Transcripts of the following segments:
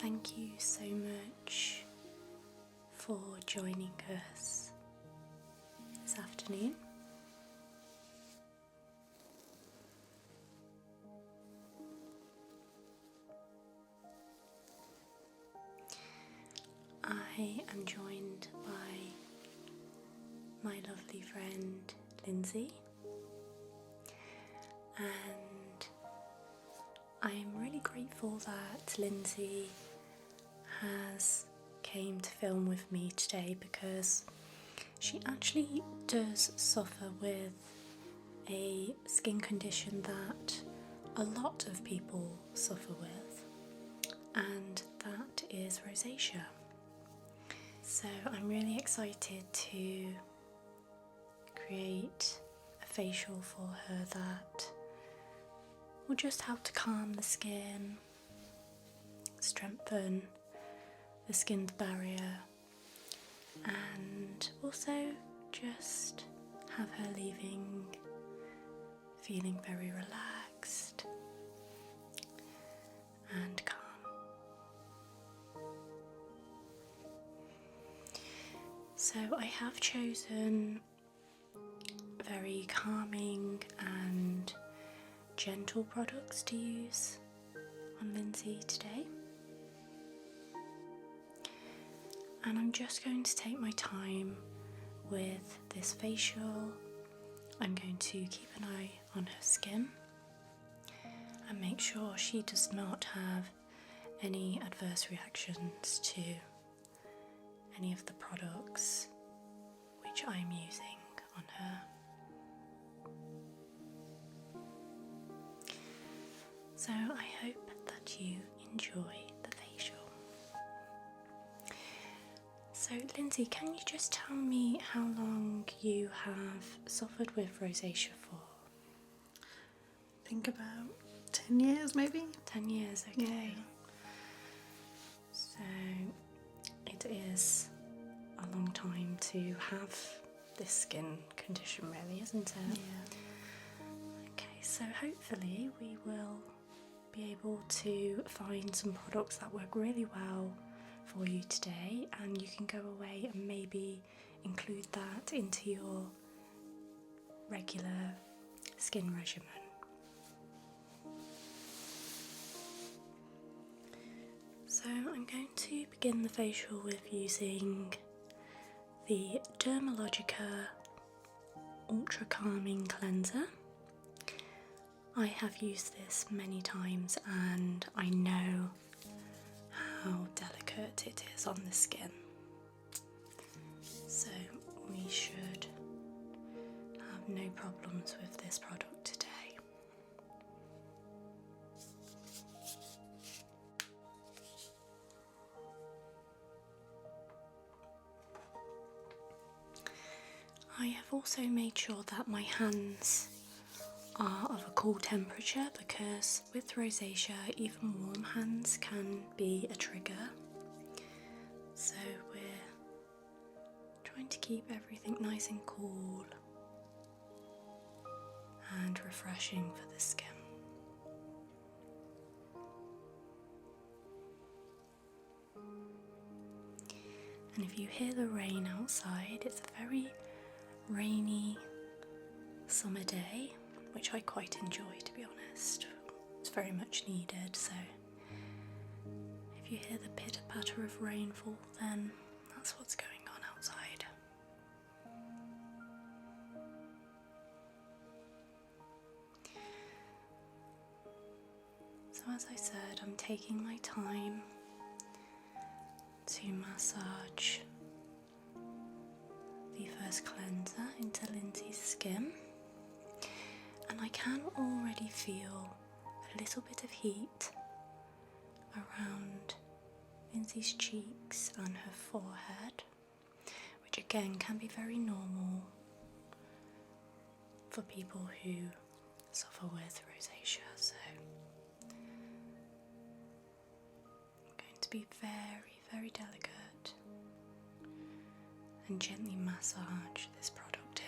thank you so much for joining us this afternoon. I am joined by my lovely friend Lyndsey, and I am really grateful that Lyndsey has came to film with me today, because she actually does suffer with a skin condition that a lot of people suffer with, and that is rosacea. So I'm really excited to create a facial for her that will just help to calm the skin, strengthen the skin's barrier, and also just have her leaving feeling very relaxed and calm. So I have chosen very calming and gentle products to use on Lyndsey today. And I'm just going to take my time with this facial. I'm going to keep an eye on her skin and make sure she does not have any adverse reactions to any of the products which I'm using on her. So I hope that you enjoy the facial. So Lyndsey, can you just tell me how long you have suffered with rosacea for? I think about 10 years maybe. 10 years, okay. Yeah. So it is a long time to have this skin condition, really, isn't it? Yeah. Okay, so hopefully we will be able to find some products that work really well for you today, and you can go away and maybe include that into your regular skin regimen. So I'm going to begin the facial with using the Dermalogica Ultra Calming Cleanser. I have used this many times and I know how delicate it is on the skin. So we should have no problems with this product today. I have also made sure that my hands are of a cool temperature, because with rosacea even warm hands can be a trigger. So we're trying to keep everything nice and cool and refreshing for the skin. And if you hear the rain outside, it's a very rainy summer day, which I quite enjoy, to be honest. It's very much needed, so if you hear the pitter-patter of rainfall, then that's what's going on outside. So as I said, I'm taking my time to massage the first cleanser into Lyndsey's skin, and I can already feel a little bit of heat around Lyndsey's cheeks and her forehead, which again can be very normal for people who suffer with rosacea. So I'm going to be very, very delicate and gently massage this product in.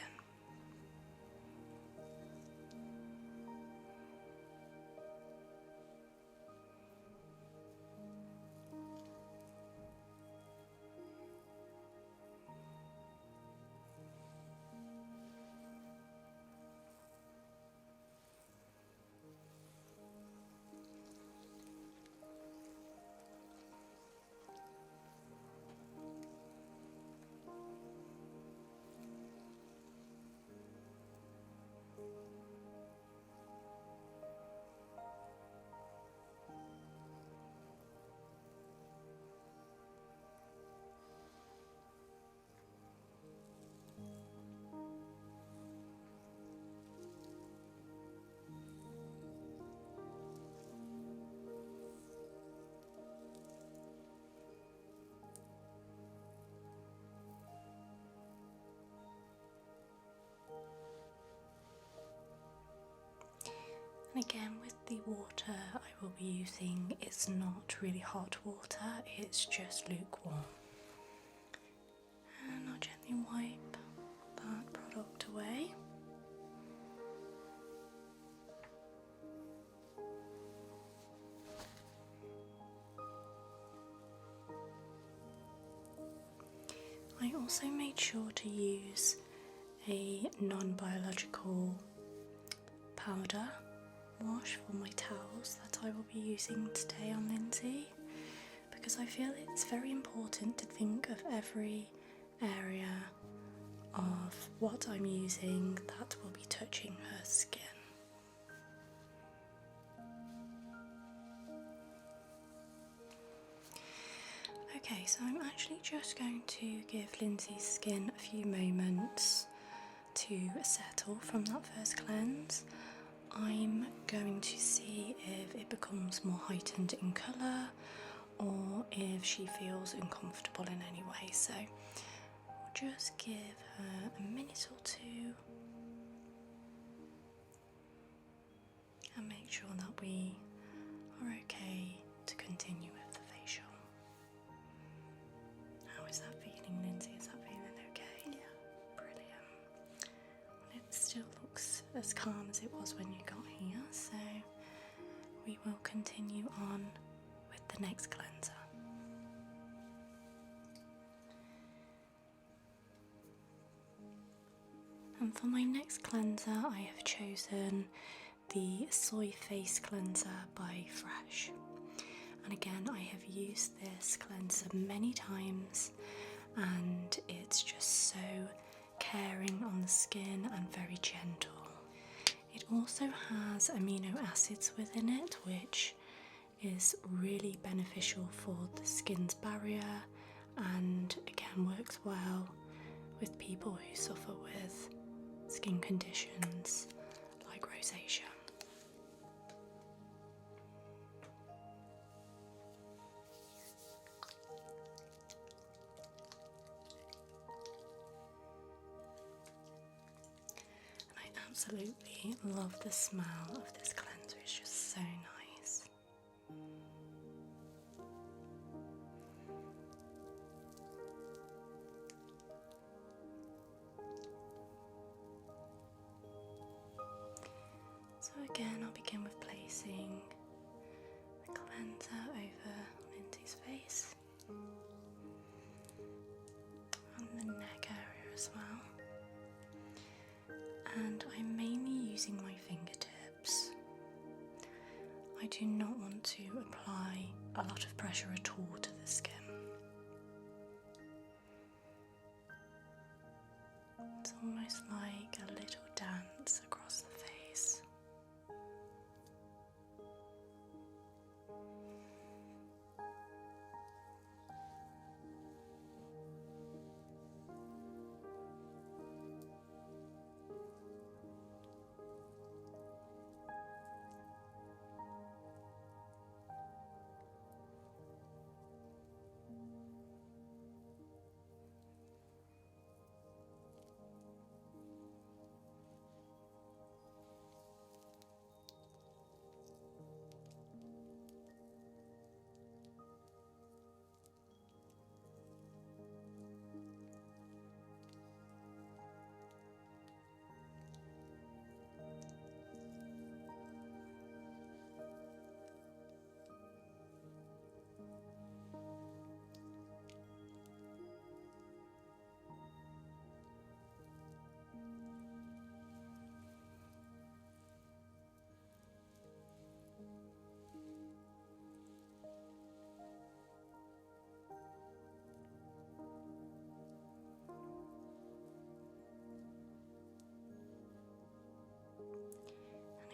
And again, with the water I will be using, it's not really hot water, it's just lukewarm. And I'll gently wipe that product away. I also made sure to use a non-biological powder wash for my towels that I will be using today on Lyndsey, because I feel it's very important to think of every area of what I'm using that will be touching her skin. Okay, so I'm actually just going to give Lyndsey's skin a few moments to settle from that first cleanse. I'm going to see if it becomes more heightened in colour or if she feels uncomfortable in any way. So we'll just give her a minute or two and make sure that we are okay to continue with the facial. How is that feeling, Lyndsey? Is that feeling okay? Yeah. Brilliant. It still looks as calm as it was when you got here, so we will continue on with the next cleanser. And for my next cleanser, I have chosen the Soy Face Cleanser by Fresh. And again, I have used this cleanser many times and it's just so caring on the skin and very gentle. It also has amino acids within it, which is really beneficial for the skin's barrier and again works well with people who suffer with skin conditions like rosacea. Absolutely love the smell of this cleanser, it's just so nice. So again, I'll begin with placing the cleanser over Lyndsey's face and the neck area as well. And I'm mainly using my fingertips. I do not want to apply a lot of pressure at all to the skin. It's almost like a little dance across the face.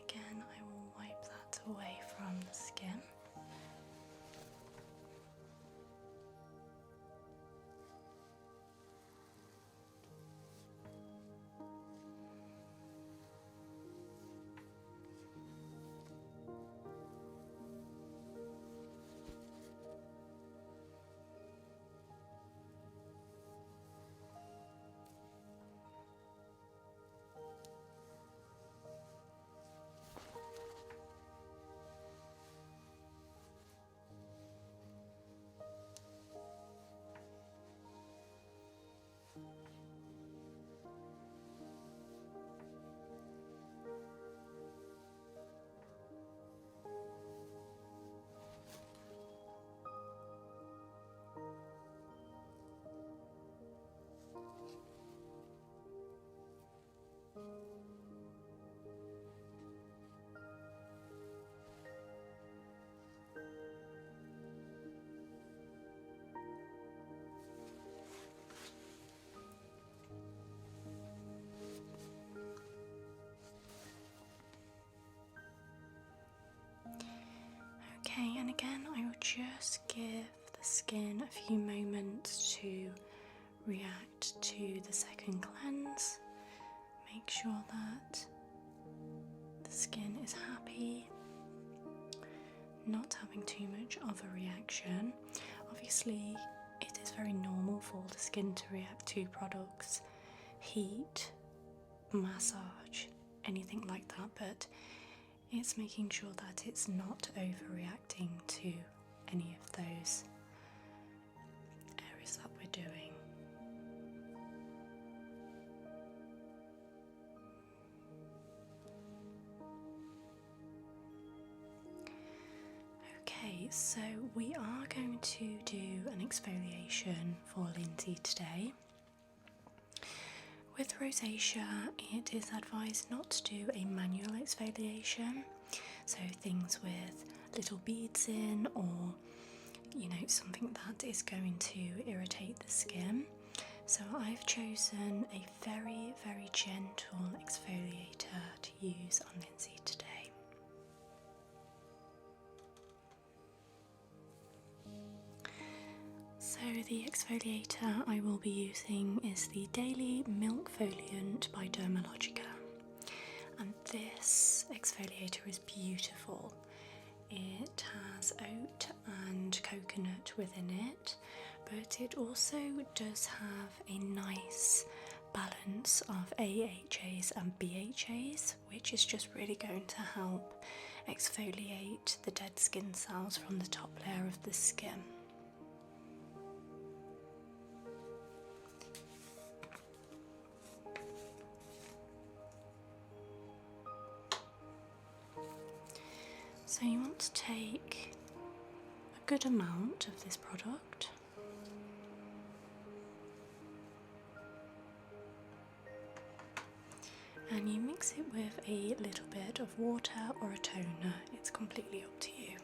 Again, I will wipe that away from the skin. just give the skin a few moments to react to the second cleanse. Make sure that the skin is happy, not having too much of a reaction. Obviously, it is very normal for the skin to react to products, heat, massage, anything like that, but it's making sure that it's not overreacting to any of those areas that we're doing. Okay, so we are going to do an exfoliation for Lyndsey today. With rosacea, it is advised not to do a manual exfoliation, so things with little beads in, or something that is going to irritate the skin. So I've chosen a very, very gentle exfoliator to use on Lyndsey today. So the exfoliator I will be using is the Daily Milk Foliant by Dermalogica, and this exfoliator is beautiful. It has oat and coconut within it, but it also does have a nice balance of AHAs and BHAs, which is just really going to help exfoliate the dead skin cells from the top layer of the skin. So you want to take a good amount of this product, and you mix it with a little bit of water or a toner. It's completely up to you.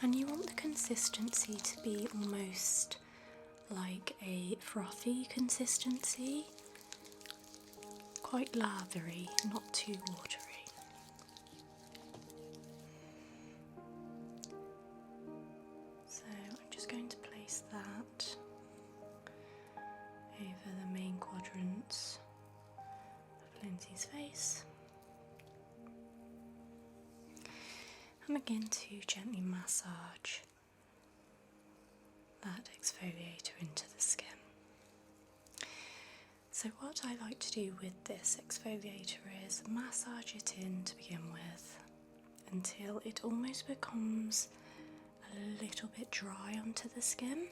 And you want the consistency to be almost like a frothy consistency, quite lathery, not too watery. So I'm just going to place that over the main quadrants of Lyndsey's face and begin to gently massage that exfoliator into the skin. So what I like to do with this exfoliator is massage it in to begin with until it almost becomes a little bit dry onto the skin,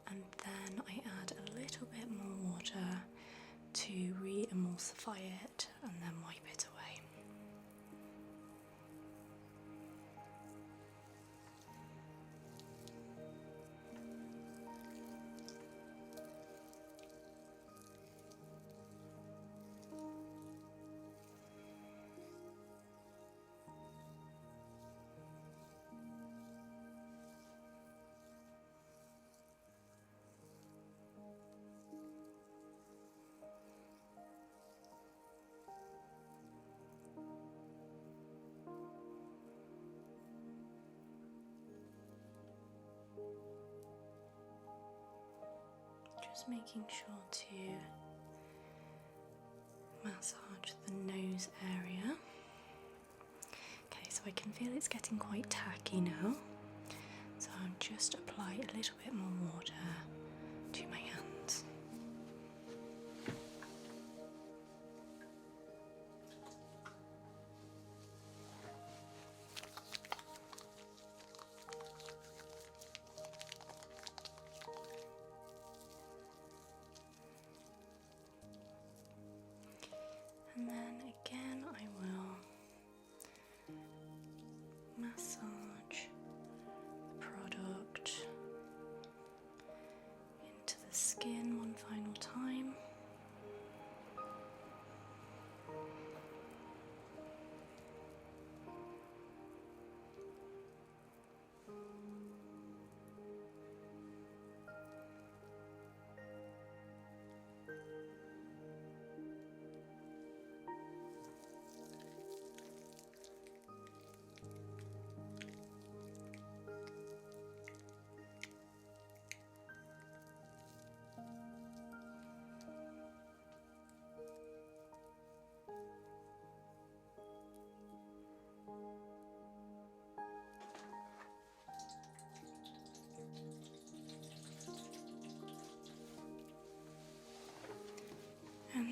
and then I add a little bit more water to re-emulsify it and then wipe it away. Just making sure to massage the nose area. Okay, so I can feel it's getting quite tacky now, so I'll just apply a little bit more water to my hands. And then again I will massage the product into the skin one final time.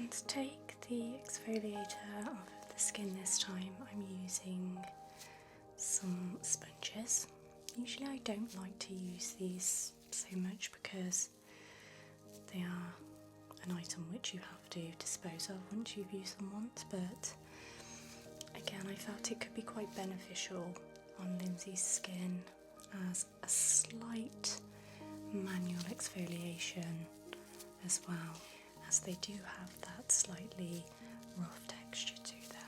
And to take the exfoliator off of the skin this time, I'm using some sponges. Usually I don't like to use these so much because they are an item which you have to dispose of once you've used them once, but again I felt it could be quite beneficial on Lyndsey's skin as a slight manual exfoliation as well, as they do have that slightly rough texture to them.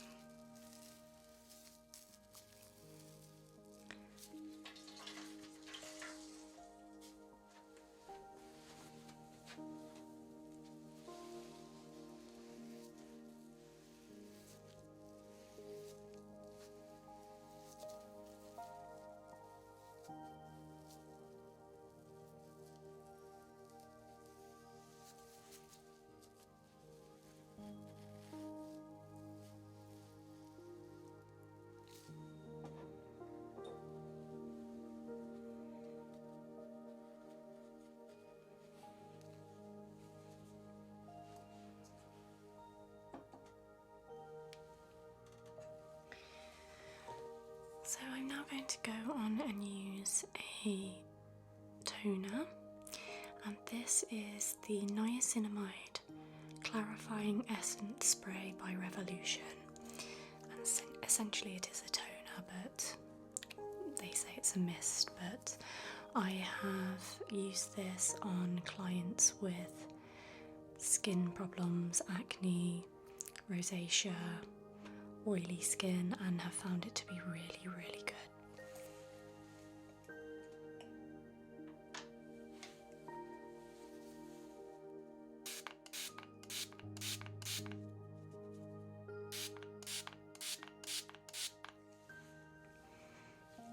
So I'm now going to go on and use a toner, and this is the Niacinamide Clarifying Essence Spray by Revolution. And essentially it is a toner, but they say it's a mist, but I have used this on clients with skin problems, acne, rosacea, oily skin, and have found it to be really, really good.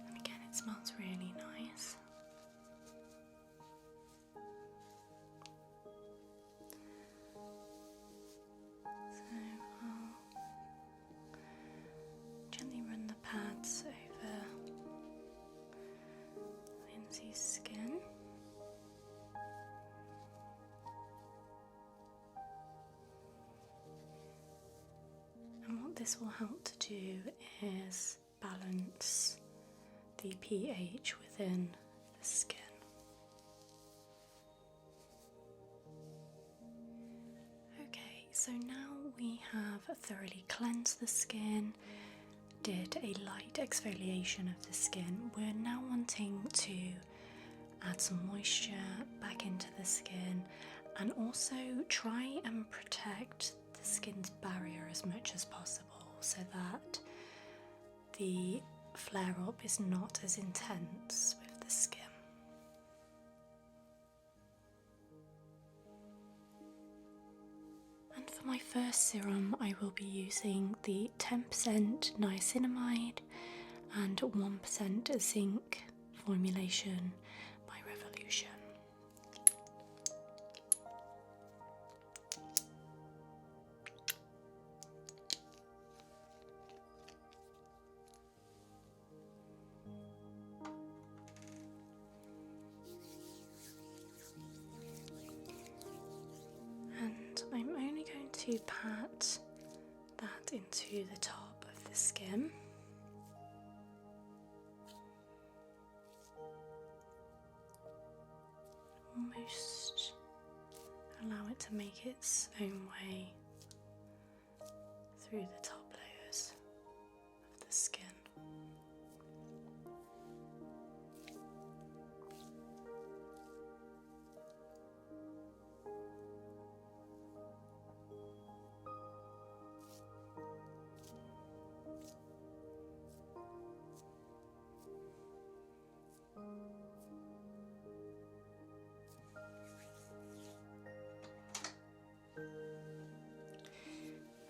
And again, it smells really nice. Gently run the pads over Lyndsey's skin. And what this will help to do is balance the pH within the skin. Okay, so now we have thoroughly cleansed the skin, did a light exfoliation of the skin. We're now wanting to add some moisture back into the skin and also try and protect the skin's barrier as much as possible so that the flare-up is not as intense with the skin. And for my first serum, I will be using the 10% niacinamide and 1% zinc formulation by Revolution. And I'm only going to pat that into the top of the skin. Almost allow it to make its own way through the top layers of the skin.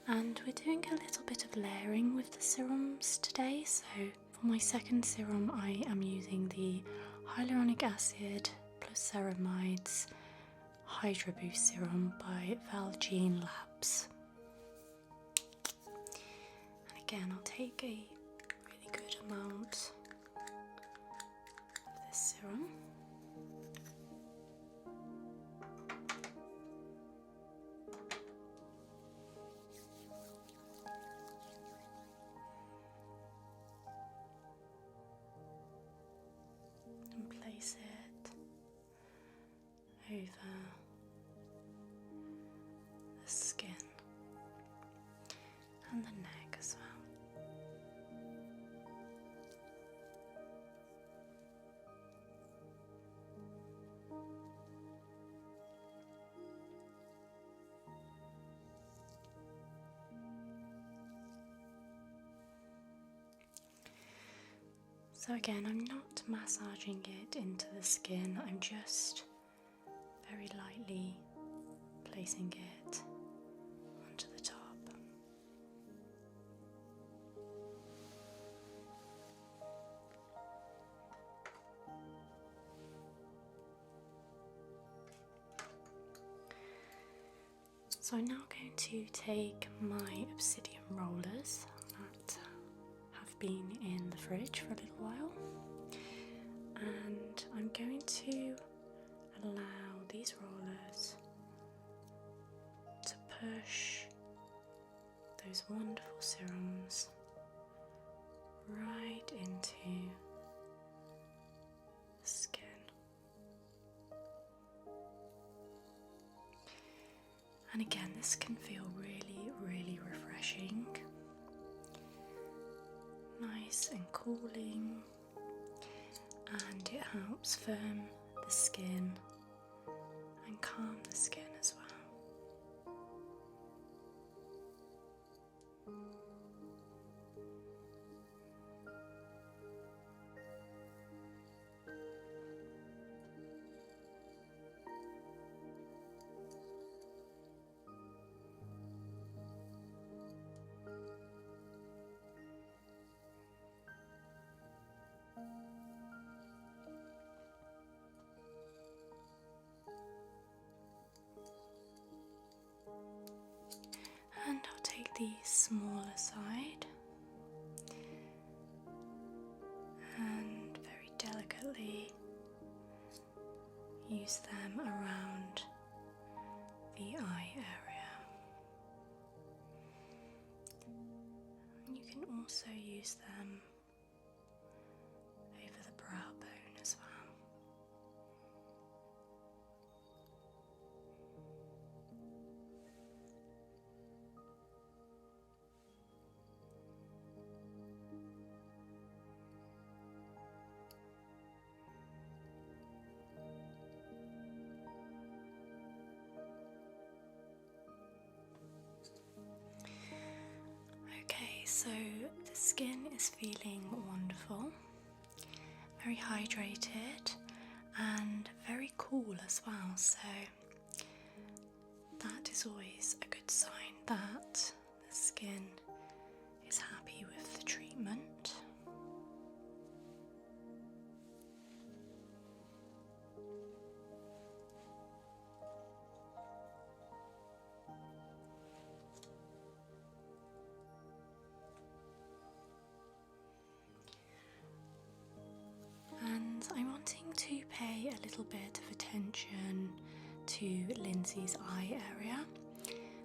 And we're doing a little bit of layering with the serums today. So for my second serum, I am using the hyaluronic acid plus ceramides Hydra Boost Serum by Valgene Labs. And again, I'll take a really good amount of this serum. over the skin and the neck as well. So again, I'm not massaging it into the skin, I'm just very lightly placing it onto the top. So I'm now going to take my obsidian rollers that have been in the fridge for a little while, and I'm going to allow these rollers to push those wonderful serums right into the skin. And again, this can feel really, really refreshing, nice and cooling, and it helps firm the skin and calm the skin as well. And I'll take the smaller side and very delicately use them around the eye area. And you can also use them over the brow bone as well. Okay, so the skin is feeling wonderful, very hydrated and very cool as well, so that is always a good sign that the skin is happy with the treatment. And I'm wanting to pay a little bit of attention to Lyndsey's eye area.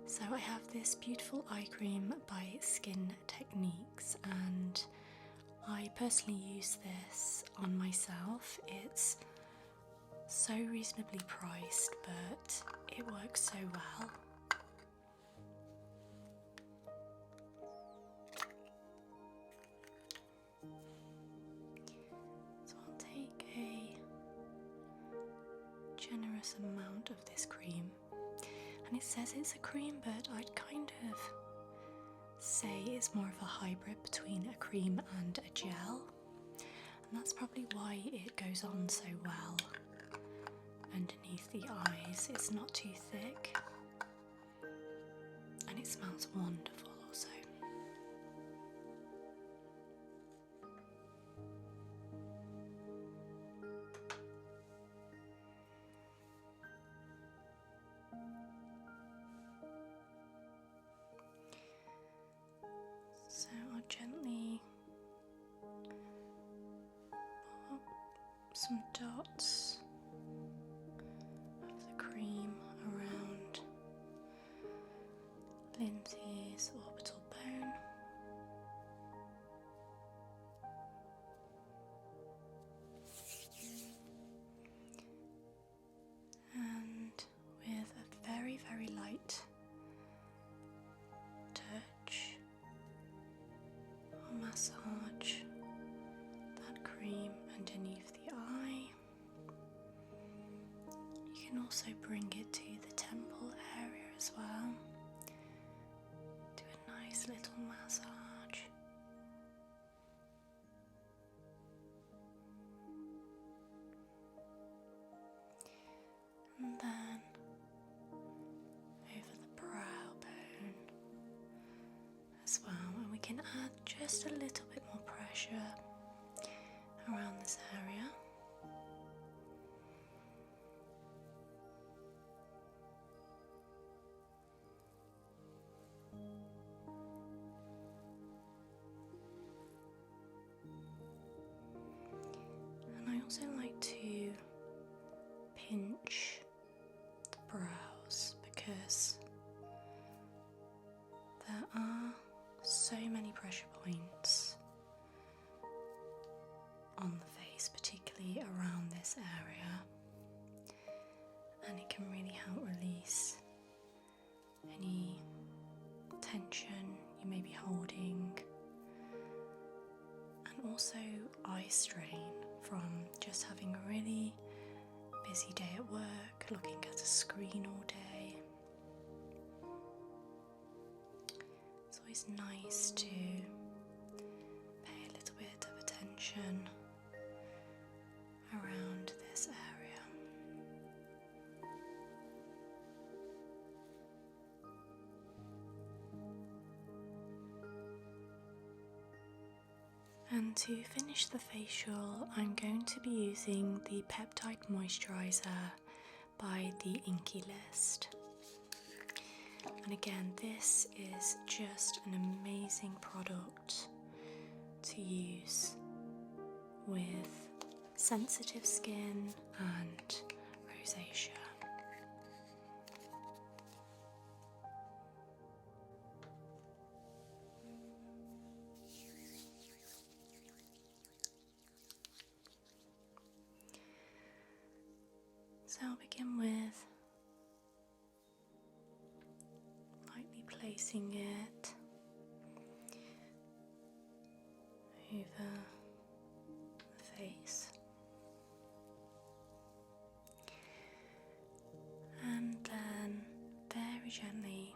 So I have this beautiful eye cream by Skin Techniques, and I personally use this on myself. It's so reasonably priced, but it works so well. So I'll take a generous amount of this cream, and it says it's a cream, but I'd kind of say it's more of a hybrid between a cream and a gel, and that's probably why it goes on so well underneath the eyes. It's not too thick and it smells wonderful also. So I'll gently pop some dots of the cream around Lyndsey's orbital bone. And can also bring it to the temple area as well. Do a nice little massage. And then over the brow bone as well, and we can add just a little bit more pressure around this area. And I also like to pinch the brows because there are so many pressure points on the face, particularly around this area, and it can really help release any tension you may be holding, and also eye strain from just having a really busy day at work, looking at a screen all day. It's always nice to pay a little bit of attention around this area. And to finish the facial, I'm going to be using the Peptide Moisturizer by the Inky List. And again, this is just an amazing product to use with sensitive skin and rosacea. So I'll begin with lightly placing it over the face, and then very gently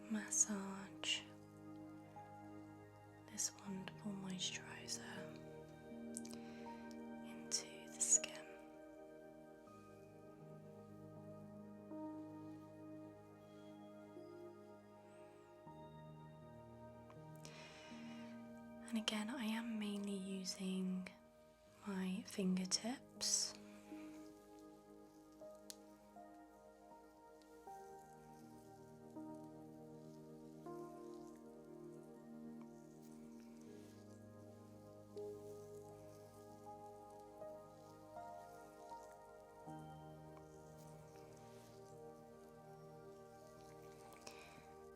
massage this wonderful moisturizer into the skin. And again, I am mainly using my fingertips.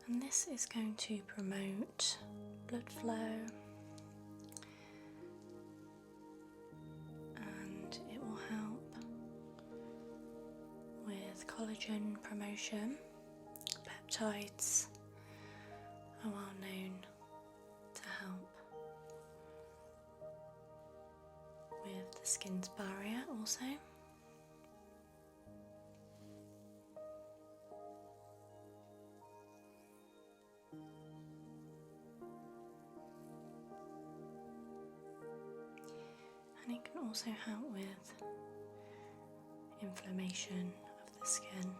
And this is going to promote blood flow, and it will help with collagen promotion. Peptides are well known to help with the skin's barrier also. And it can also help with inflammation of the skin.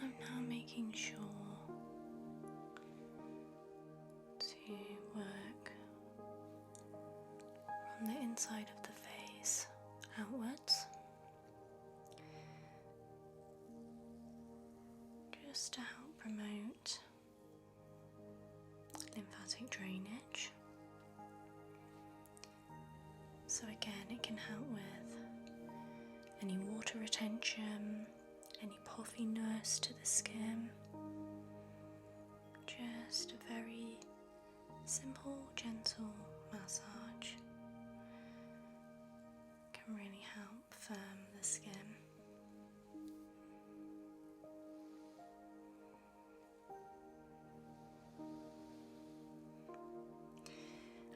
I'm now making sure to work from the inside of the face outwards, just to help promote lymphatic drainage. So again, it can help with any water retention, any puffiness to the skin. Just a very simple, gentle massage can really help firm the skin.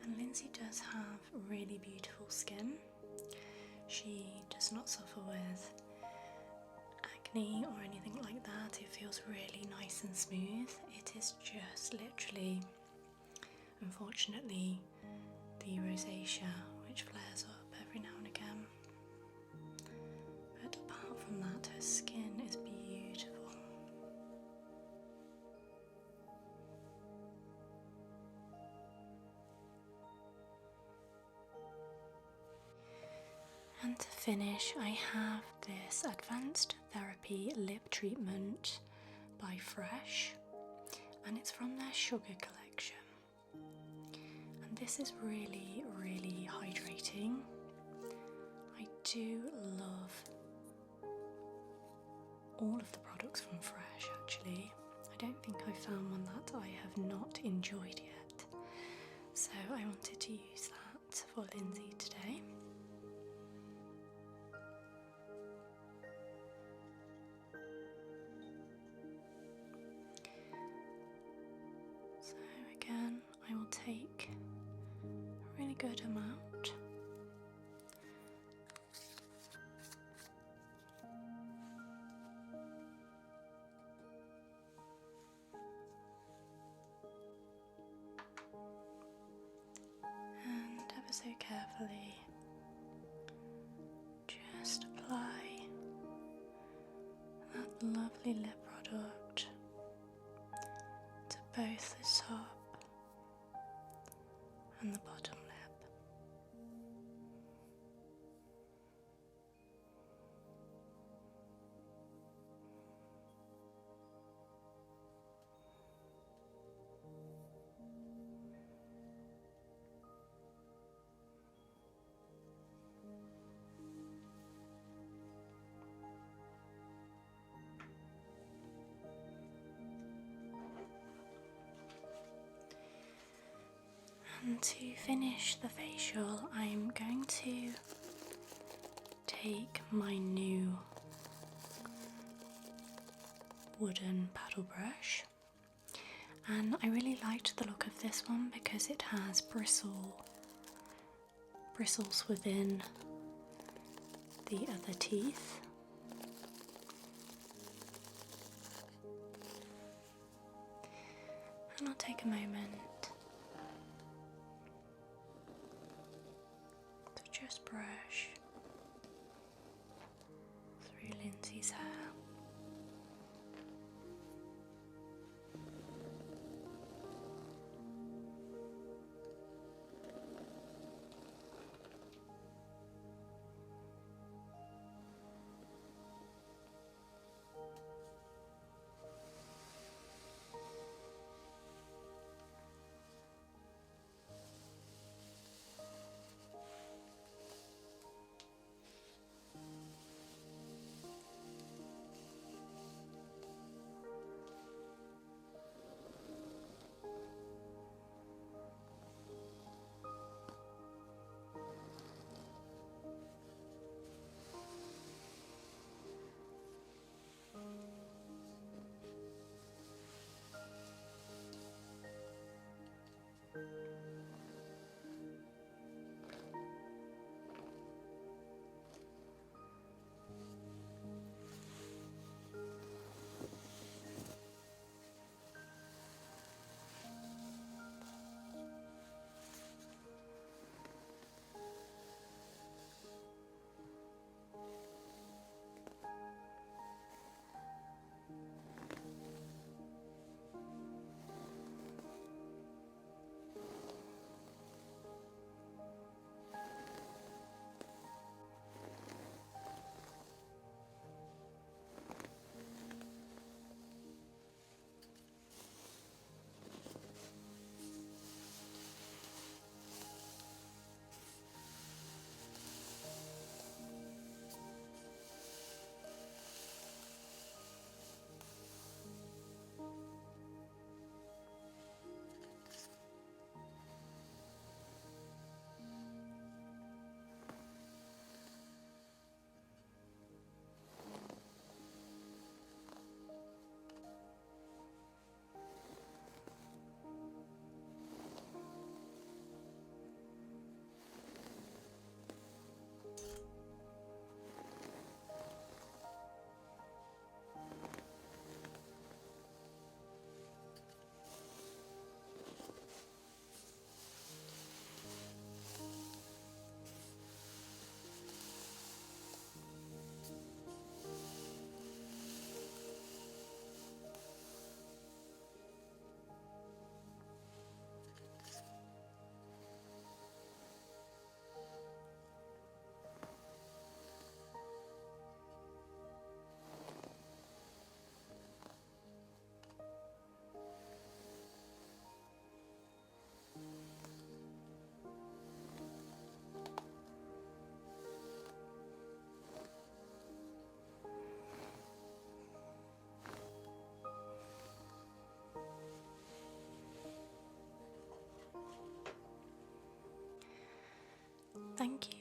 And Lyndsey does have really beautiful skin. She does not suffer with acne or anything like that. It feels really nice and smooth. It is just literally, unfortunately, the rosacea which flares up every now and again. But apart from that, her skin is beautiful. And to finish, I have this Advanced Therapy Lip Treatment by Fresh, and it's from their Sugar collection. And this is really, really hydrating. I do love all of the products from Fresh, actually. I don't think I've found one that I have not enjoyed yet. So I wanted to use that for Lyndsey today. So again, I will take a really good amount. And ever so carefully, just apply that lovely lip product to both the top and the bottom lip. And to finish the facial, I'm going to take my new wooden paddle brush, and I really liked the look of this one because it has bristles within the other teeth. And I'll take a moment to just brush through Lyndsey's hair.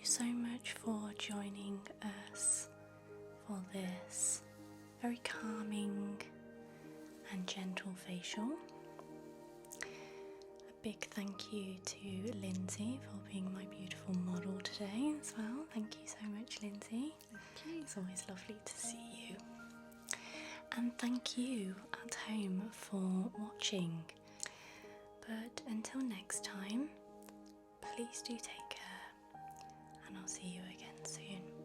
so much for joining us for this very calming and gentle facial. A big thank you to Lyndsey for being my beautiful model today as well. Thank you so much, Lyndsey. Thank you. It's always lovely to see you. And thank you at home for watching. But until next time, please do take care, and I'll see you again soon.